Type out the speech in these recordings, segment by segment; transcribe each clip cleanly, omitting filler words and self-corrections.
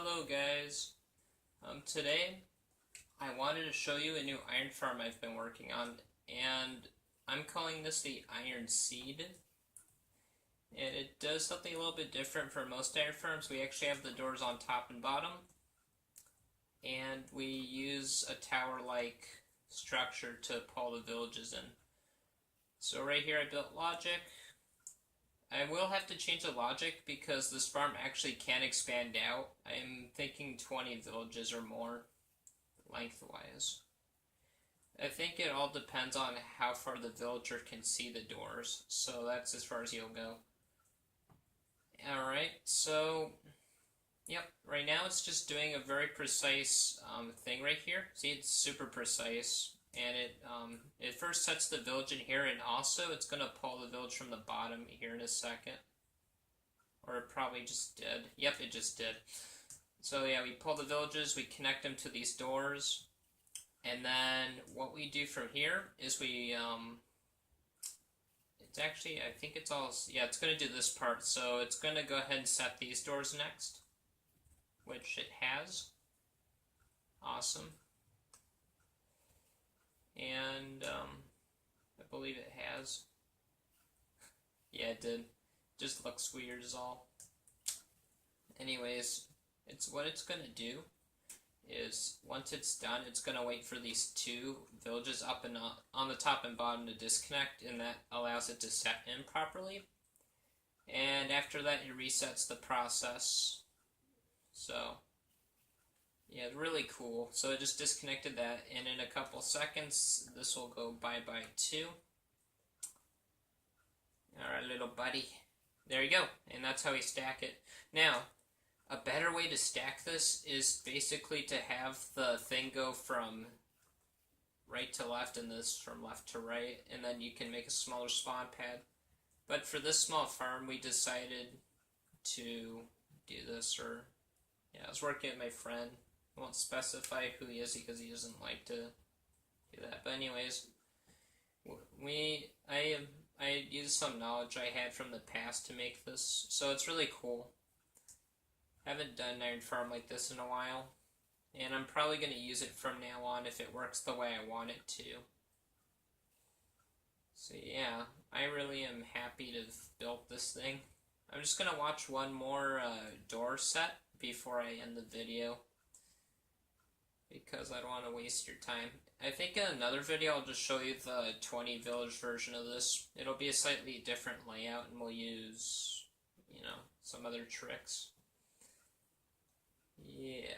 Hello guys. Today I wanted to show you a new iron farm I've been working on, and I'm calling this the Iron Seed. And it does something a little bit different from most iron farms. We actually have the doors on top and bottom, and we use a tower-like structure to pull the villages in. So right here I built logic. I will have to change the logic because this farm actually can expand out. I'm thinking 20 villages or more, lengthwise. I think it all depends on how far the villager can see the doors, so that's as far as you'll go. Alright, so, yep, right now it's just doing a very precise thing right here. See, it's super precise. And it first sets the village in here, and also it's going to pull the village from the bottom here in a second. Or it probably just did. Yep, it just did. So yeah, we pull the villages, we connect them to these doors, and then what we do from here is we, it's actually, I think it's all, yeah, it's going to do this part. So it's going to go ahead and set these doors next, which it has. Awesome. And I believe it has. Yeah, it did. Just looks weird as all. Anyways, what it's gonna do is once it's done, it's gonna wait for these two villages up and on the top and bottom to disconnect, and that allows it to set in properly. And after that, it resets the process. So yeah, really cool. So it just disconnected that, and in a couple seconds, this will go bye-bye too. Alright, little buddy. There you go, and that's how we stack it. Now, a better way to stack this is basically to have the thing go from right to left and this from left to right, and then you can make a smaller spawn pad. But for this small farm, we decided to do this, or, yeah, I was working with my friend. I won't specify who he is because he doesn't like to do that. But anyways, I used some knowledge I had from the past to make this, so it's really cool. I haven't done an iron farm like this in a while, and I'm probably going to use it from now on if it works the way I want it to. So yeah, I really am happy to have built this thing. I'm just going to watch one more door set before I end the video, because I don't want to waste your time. I think in another video I'll just show you the 20 village version of this. It'll be a slightly different layout, and we'll use, some other tricks. Yeah.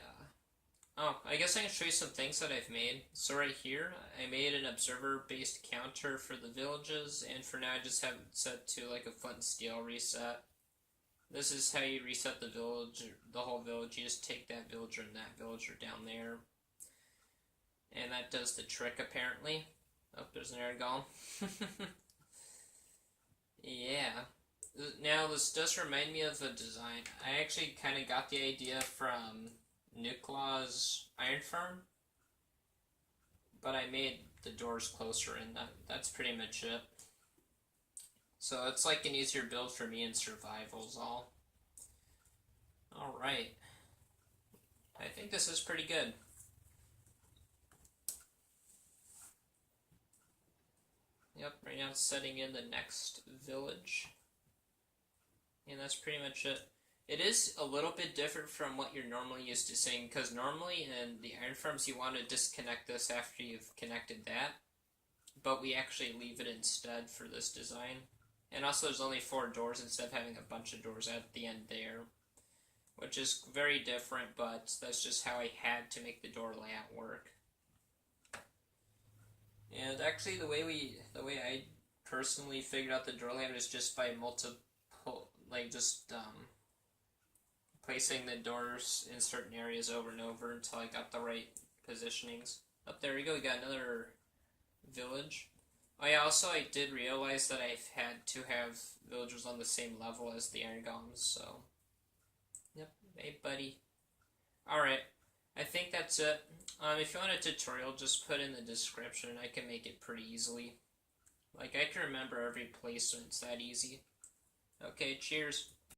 Oh, I guess I can show you some things that I've made. So right here, I made an observer-based counter for the villages, and for now I just have it set to like a flint and steel reset. This is how you reset the village, the whole village. You just take that villager and that villager down there. And that does the trick, apparently. Oh, there's an air golem. Yeah. Now, this does remind me of a design. I actually kind of got the idea from Nuklaw's Iron Farm, but I made the doors closer, and that's pretty much it. So it's like an easier build for me in survivals all. Alright. I think this is pretty good. Yep, right now it's setting in the next village. And that's pretty much it. It is a little bit different from what you're normally used to seeing, because normally in the iron farms you want to disconnect this after you've connected that. But we actually leave it instead for this design. And also there's only 4 doors instead of having a bunch of doors at the end there, which is very different, but that's just how I had to make the door layout work. And actually the way I personally figured out the door layout is just by placing the doors in certain areas over and over until I got the right positionings. Up there we go, we got another village. Oh yeah, also I did realize that I've had to have villagers on the same level as the iron golems, so. Yep, hey buddy. Alright, I think that's it. If you want a tutorial, just put in the description, I can make it pretty easily. Like, I can remember every place, so it's that easy. Okay, cheers.